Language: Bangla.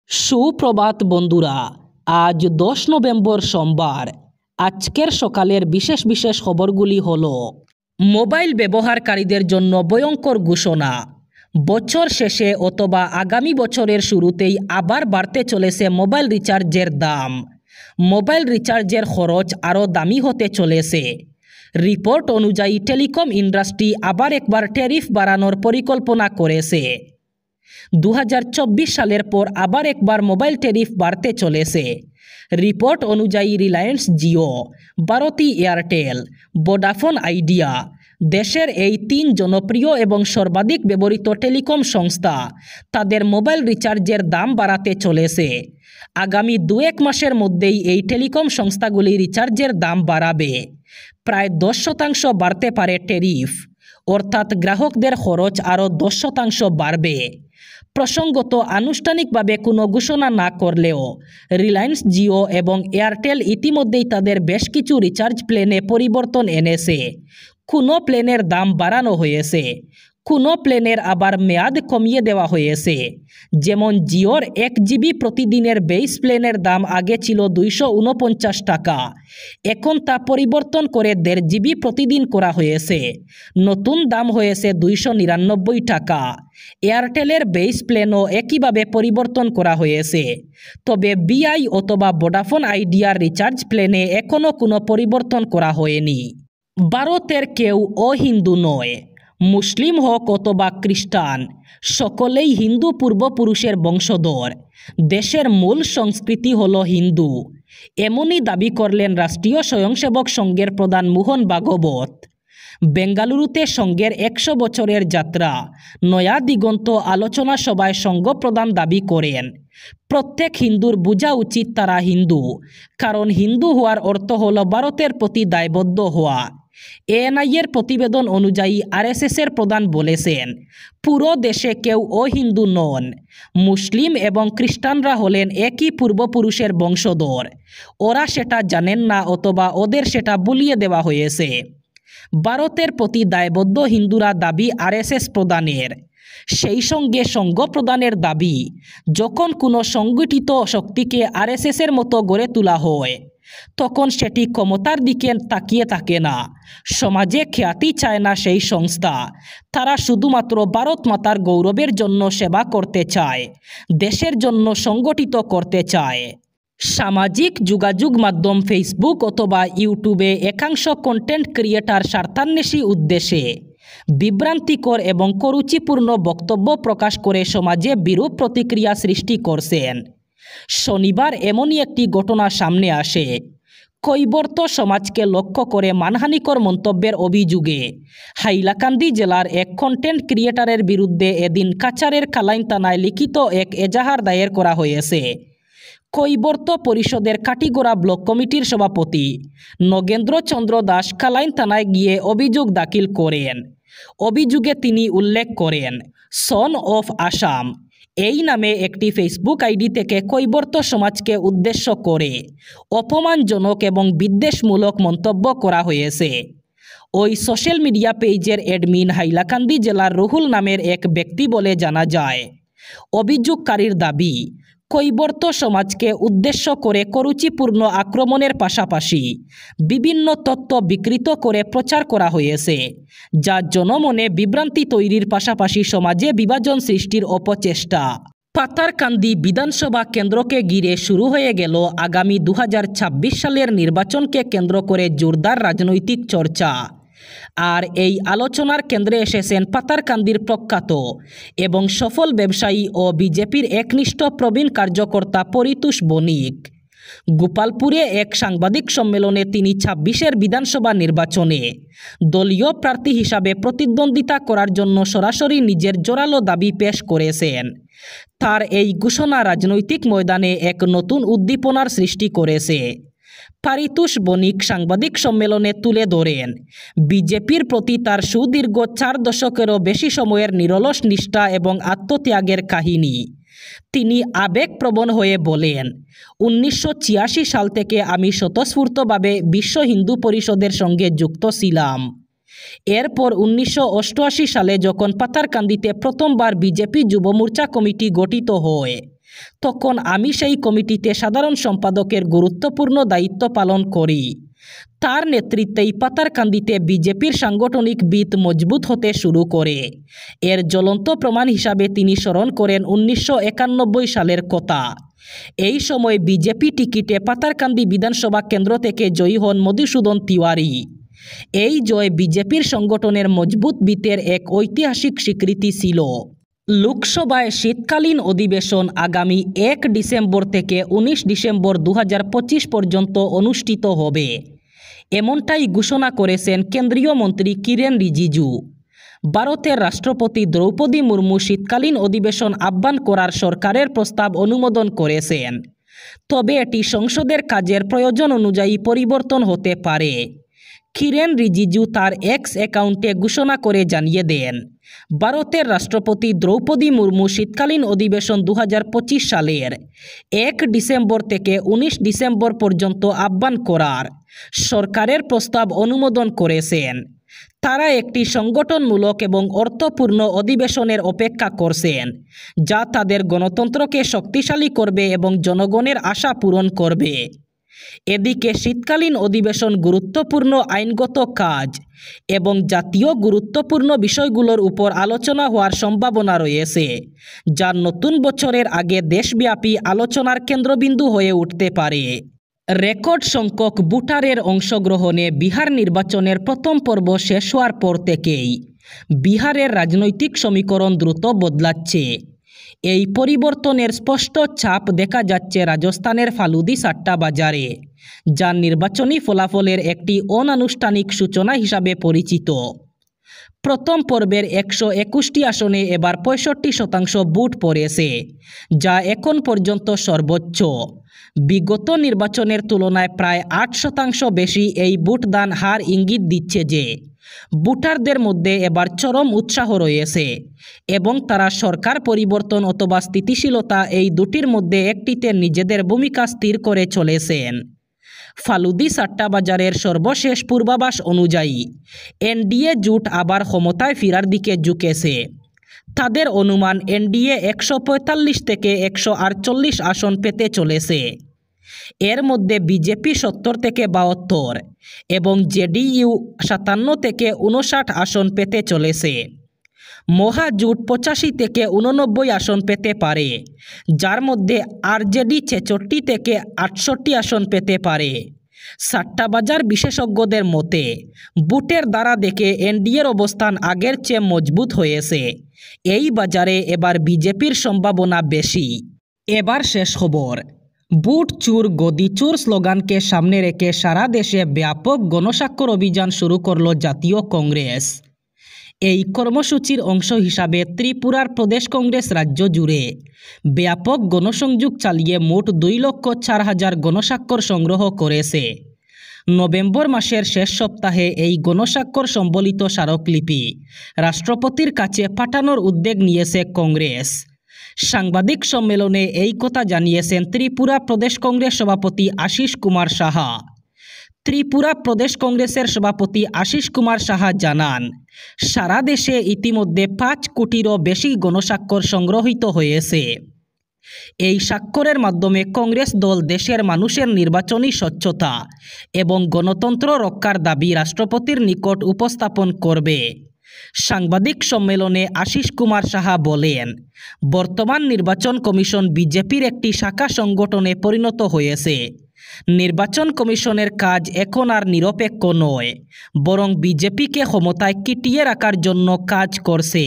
সুপ্রভাত বন্ধুরা, আজ 10 নভেম্বর সোমবার। আজকের সকালের বিশেষ বিশেষ খবরগুলি হলো: মোবাইল ব্যবহারকারীদের জন্য ভয়ঙ্কর ঘোষণা। বছর শেষে অথবা আগামী বছরের শুরুতেই আবার বাড়তে চলেছে মোবাইল রিচার্জের দাম। মোবাইল রিচার্জের খরচ আরও দামি হতে চলেছে। রিপোর্ট অনুযায়ী টেলিকম ইন্ডাস্ট্রি আবার একবার ট্যারিফ বাড়ানোর পরিকল্পনা করেছে। 2024 সালের পর আবার একবার মোবাইল ট্যারিফ বাড়তে চলেছে। রিপোর্ট অনুযায়ী রিলায়েন্স জিও, ভারতী এয়ারটেল, ভোডাফোন আইডিয়া, দেশের এই 3 জনপ্রিয় এবং সর্বাধিক ব্যবহৃত টেলিকম সংস্থা তাদের মোবাইল রিচার্জের দাম বাড়াতে চলেছে। আগামী 2-1 মাসের মধ্যেই এই টেলিকম সংস্থাগুলি রিচার্জের দাম বাড়াবে। প্রায় 10% বাড়তে পারে ট্যারিফ, অর্থাৎ গ্রাহকদের খরচ আরও 10% বাড়বে। প্রসঙ্গত, আনুষ্ঠানিকভাবে কোনো ঘোষণা না করলেও রিলায়েন্স জিও এবং এয়ারটেল ইতিমধ্যেই তাদের বেশ কিছু রিচার্জ প্ল্যানে পরিবর্তন এনেছে। কোনো প্ল্যানের দাম বাড়ানো হয়েছে, কোনো প্ল্যানের আবার মেয়াদ কমিয়ে দেওয়া হয়েছে। যেমন জিওর 1 জিবি প্রতিদিনের বেস প্ল্যানের দাম আগে ছিল 249 টাকা, এখন তা পরিবর্তন করে 1.5 জিবি প্রতিদিন করা হয়েছে। নতুন দাম হয়েছে 299 টাকা। এয়ারটেলের বেস প্ল্যানও একইভাবে পরিবর্তন করা হয়েছে। তবে বিআই অথবা ভোডাফোন আইডিয়ার রিচার্জ প্ল্যানে এখনও কোনো পরিবর্তন করা হয়নি। ভারতের কেউ অহিন্দু নয়, মুসলিম হোক অথবা খ্রিস্টান, সকলেই হিন্দু পূর্বপুরুষের বংশধর। দেশের মূল সংস্কৃতি হল হিন্দু, এমনই দাবি করলেন রাষ্ট্রীয় স্বয়ংসেবক সংঘের প্রধান মোহন ভাগবত। বেঙ্গালুরুতে সংঘের 100 বছরের যাত্রা নয়া দিগন্ত আলোচনা সভায় সংঘ প্রধান দাবি করেন, প্রত্যেক হিন্দুর বোঝা উচিত তারা হিন্দু, কারণ হিন্দু হওয়ার অর্থ হল ভারতের প্রতি দায়বদ্ধ হওয়া। এএনআইয়ের প্রতিবেদন অনুযায়ী আরএসএসের প্রধান বলেছেন, পুরো দেশে কেউ অহিন্দু নন। মুসলিম এবং খ্রিস্টানরা হলেন একই পূর্বপুরুষের বংশধর। ওরা সেটা জানেন না অথবা ওদের সেটা ভুলিয়ে দেওয়া হয়েছে। ভারতের প্রতি দায়বদ্ধ হিন্দুরা দাবি আরএসএস প্রধানের। সেই সঙ্গে সংঘ প্রধানের দাবি, যখন কোনো সংগঠিত শক্তিকে আরএসএসের মতো গড়ে তোলা হয় তখন সেটি ক্ষমতার দিকে তাকিয়ে থাকে না, সমাজে খ্যাতি চায় না সেই সংস্থা। তারা শুধুমাত্র ভারত মাতার গৌরবের জন্য সেবা করতে চায়, দেশের জন্য সংগঠিত করতে চায়। সামাজিক যোগাযোগ মাধ্যম ফেসবুক অথবা ইউটিউবে একাংশ কন্টেন্ট ক্রিয়েটার স্বার্থান্বেষী উদ্দেশ্যে বিভ্রান্তিকর এবং কুরুচিপূর্ণ বক্তব্য প্রকাশ করে সমাজে বিরূপ প্রতিক্রিয়া সৃষ্টি করছেন। শনিবার এমনই একটি ঘটনা সামনে আসে। কৈবর্ত সমাজকে লক্ষ্য করে মানহানিকর মন্তব্যের অভিযোগে হাইলাকান্দি জেলার এক কন্টেন্ট ক্রিয়েটারের বিরুদ্ধে এদিন কাছাড়ের কালাইন থানায় লিখিত এক এজাহার দায়ের করা হয়েছে। কৈবর্ত পরিষদের কাটিগড়া ব্লক কমিটির সভাপতি নগেন্দ্র চন্দ্র দাস কালাইন থানায় গিয়ে অভিযোগ দাখিল করেন। অভিযোগে তিনি উল্লেখ করেন, সন অফ আসাম এই নামে একটি ফেসবুক আইডি থেকে কৈবর্ত সমাজকে উদ্দেশ্য করে অপমানজনক এবং বিদ্বেষমূলক মন্তব্য করা হয়েছে। ওই সোশ্যাল মিডিয়া পেজের অ্যাডমিন হাইলাকান্দি জেলার রুহুল নামের এক ব্যক্তি বলে জানা যায়। অভিযোগকারীর দাবি, কৈবর্ত সমাজকে উদ্দেশ্য করে কুরুচিপূর্ণ আক্রমণের পাশাপাশি বিভিন্ন তথ্য বিকৃত করে প্রচার করা হয়েছে, যা জনমনে বিভ্রান্তি তৈরির পাশাপাশি সমাজে বিভাজন সৃষ্টির অপচেষ্টা। পাতারকান্দি বিধানসভা কেন্দ্রকে ঘিরে শুরু হয়ে গেল আগামী 2026 সালের নির্বাচনকে কেন্দ্র করে জোরদার রাজনৈতিক চর্চা। আর এই আলোচনার কেন্দ্রে এসেছেন পাতারকান্দির প্রখ্যাত এবং সফল ব্যবসায়ী ও বিজেপির একনিষ্ঠ প্রবীণ কার্যকর্তা পরিতোষ বণিক। গোপালপুরে এক সাংবাদিক সম্মেলনে তিনি 26-এর বিধানসভা নির্বাচনে দলীয় প্রার্থী হিসাবে প্রতিদ্বন্দ্বিতা করার জন্য সরাসরি নিজের জোরালো দাবি পেশ করেছেন। তার এই ঘোষণা রাজনৈতিক ময়দানে এক নতুন উদ্দীপনার সৃষ্টি করেছে। পরিতোষ বণিক সাংবাদিক সম্মেলনে তুলে ধরেন বিজেপির প্রতি তার সুদীর্ঘ 4 দশকেরও বেশি সময়ের নিরলস নিষ্ঠা এবং আত্মত্যাগের কাহিনী। তিনি আবেগপ্রবণ হয়ে বলেন, 1986 সাল থেকে আমি স্বতঃস্ফূর্তভাবে বিশ্ব হিন্দু পরিষদের সঙ্গে যুক্ত ছিলাম। এরপর 1988 সালে যখন পাতারকান্দিতে প্রথমবার বিজেপি যুব মোর্চা কমিটি গঠিত হয়, তখন আমি সেই কমিটিতে সাধারণ সম্পাদকের গুরুত্বপূর্ণ দায়িত্ব পালন করি। তার নেতৃত্বেই পাতারকান্দিতে বিজেপির সাংগঠনিক ভিত মজবুত হতে শুরু করে। এর জ্বলন্ত প্রমাণ হিসাবে তিনি স্মরণ করেন 1991 সালের কথা। এই সময় বিজেপি টিকিটে পাতারকান্দি বিধানসভা কেন্দ্র থেকে জয়ী হন মধুসূদন তিওয়ারি। এই জয় বিজেপির সংগঠনের মজবুত ভিতের এক ঐতিহাসিক স্বীকৃতি ছিল। লোকসভায় শীতকালীন অধিবেশন আগামী 1 ডিসেম্বর থেকে 19 ডিসেম্বর 2025 পর্যন্ত অনুষ্ঠিত হবে, এমনটাই ঘোষণা করেছেন কেন্দ্রীয় মন্ত্রী কিরেন রিজিজু। ভারতের রাষ্ট্রপতি দ্রৌপদী মুর্মু শীতকালীন অধিবেশন আহ্বান করার সরকারের প্রস্তাব অনুমোদন করেছেন, তবে এটি সংসদের কাজের প্রয়োজন অনুযায়ী পরিবর্তন হতে পারে। কিরেন রিজিজু তার এক্স অ্যাকাউন্টে ঘোষণা করে জানিয়ে দেন, ভারতের রাষ্ট্রপতি দ্রৌপদী মুর্মু শীতকালীন অধিবেশন 2025 সালের 1 ডিসেম্বর থেকে 19 ডিসেম্বর পর্যন্ত আহ্বান করার সরকারের প্রস্তাব অনুমোদন করেছেন। তারা একটি সংগঠনমূলক এবং অর্থপূর্ণ অধিবেশনের অপেক্ষা করছেন, যা তাদের গণতন্ত্রকে শক্তিশালী করবে এবং জনগণের আশা পূরণ করবে। এদিকে শীতকালীন অধিবেশন গুরুত্বপূর্ণ আইনগত কাজ এবং জাতীয় গুরুত্বপূর্ণ বিষয়গুলোর উপর আলোচনা হওয়ার সম্ভাবনা রয়েছে, যা নতুন বছরের আগে দেশব্যাপী আলোচনার কেন্দ্রবিন্দু হয়ে উঠতে পারে। রেকর্ড সংখ্যক ভোটারের অংশগ্রহণে বিহার নির্বাচনের প্রথম পর্ব শেষ হওয়ার পর থেকেই বিহারের রাজনৈতিক সমীকরণ দ্রুত বদলাচ্ছে। এই পরিবর্তনের স্পষ্ট ছাপ দেখা যাচ্ছে রাজস্থানের ফালুদি সাট্টা বাজারে, যা নির্বাচনী ফলাফলের একটি অনানুষ্ঠানিক সূচনা হিসাবে পরিচিত। প্রথম পর্বের 121টি আসনে এবার 65% ভোট পড়েছে, যা এখন পর্যন্ত সর্বোচ্চ। বিগত নির্বাচনের তুলনায় প্রায় 8% বেশি এই ভোটদান হার ইঙ্গিত দিচ্ছে যে ভোটারদের মধ্যে এবার চরম উৎসাহ রয়েছে এবং তারা সরকার পরিবর্তন অথবা স্থিতিশীলতা এই দুটির মধ্যে একটিতে নিজেদের ভূমিকা স্থির করে চলেছেন। ফালুদি সাট্টা বাজারের সর্বশেষ পূর্বাভাস অনুযায়ী এনডিএ জোট আবার ক্ষমতায় ফেরার দিকে ঝুঁকেছে। তাদের অনুমান এনডিএ 145 থেকে 148 আসন পেতে চলেছে। এর মধ্যে বিজেপি 70 থেকে 72 এবং জেডিইউ 57 থেকে 59 আসন পেতে চলেছে। মহাজোট 85 থেকে 89 আসন পেতে পারে, যার মধ্যে আরজেডি 66 থেকে 68 আসন পেতে পারে। সাট্টাবাজার বিশেষজ্ঞদের মতে ভোটের দ্বারা দেখে এনডিএর অবস্থান আগের চেয়ে মজবুত হয়েছে। এই বাজারে এবার বিজেপির সম্ভাবনা বেশি। এবার শেষ খবর। ভোট চোর গদি চোর স্লোগানকে সামনে রেখে সারা দেশে ব্যাপক গণস্বাক্ষর অভিযান শুরু করল জাতীয় কংগ্রেস। এই কর্মসূচির অংশ হিসাবে ত্রিপুরার প্রদেশ কংগ্রেস রাজ্য জুড়ে ব্যাপক গণসংযোগ চালিয়ে মোট 2,04,000 গণস্বাক্ষর সংগ্রহ করেছে। নভেম্বর মাসের শেষ সপ্তাহে এই গণস্বাক্ষর সম্বলিত স্মারকলিপি রাষ্ট্রপতির কাছে পাঠানোর উদ্যোগ নিয়েছে কংগ্রেস। সাংবাদিক সম্মেলনে এই কথা জানিয়েছেন ত্রিপুরা প্রদেশ কংগ্রেস সভাপতি আশিস কুমার সাহা। ত্রিপুরা প্রদেশ কংগ্রেসের সভাপতি আশিস কুমার সাহা জানান, সারা দেশে ইতিমধ্যে 5 কোটিরও বেশি গণস্বাক্ষর সংগ্রহীত হয়েছে। এই স্বাক্ষরের মাধ্যমে কংগ্রেস দল দেশের মানুষের নির্বাচনী স্বচ্ছতা এবং গণতন্ত্র রক্ষার দাবি রাষ্ট্রপতির নিকট উপস্থাপন করবে। সাংবাদিক সম্মেলনে আশিস কুমার সাহা বলেন, বর্তমান নির্বাচন কমিশন বিজেপির একটি শাখা সংগঠনে পরিণত হয়েছে। নির্বাচন কমিশনের কাজ এখন আর নিরপেক্ষ নয়, বরং বিজেপিকে ক্ষমতায় কিটিয়ে রাখার জন্য কাজ করছে।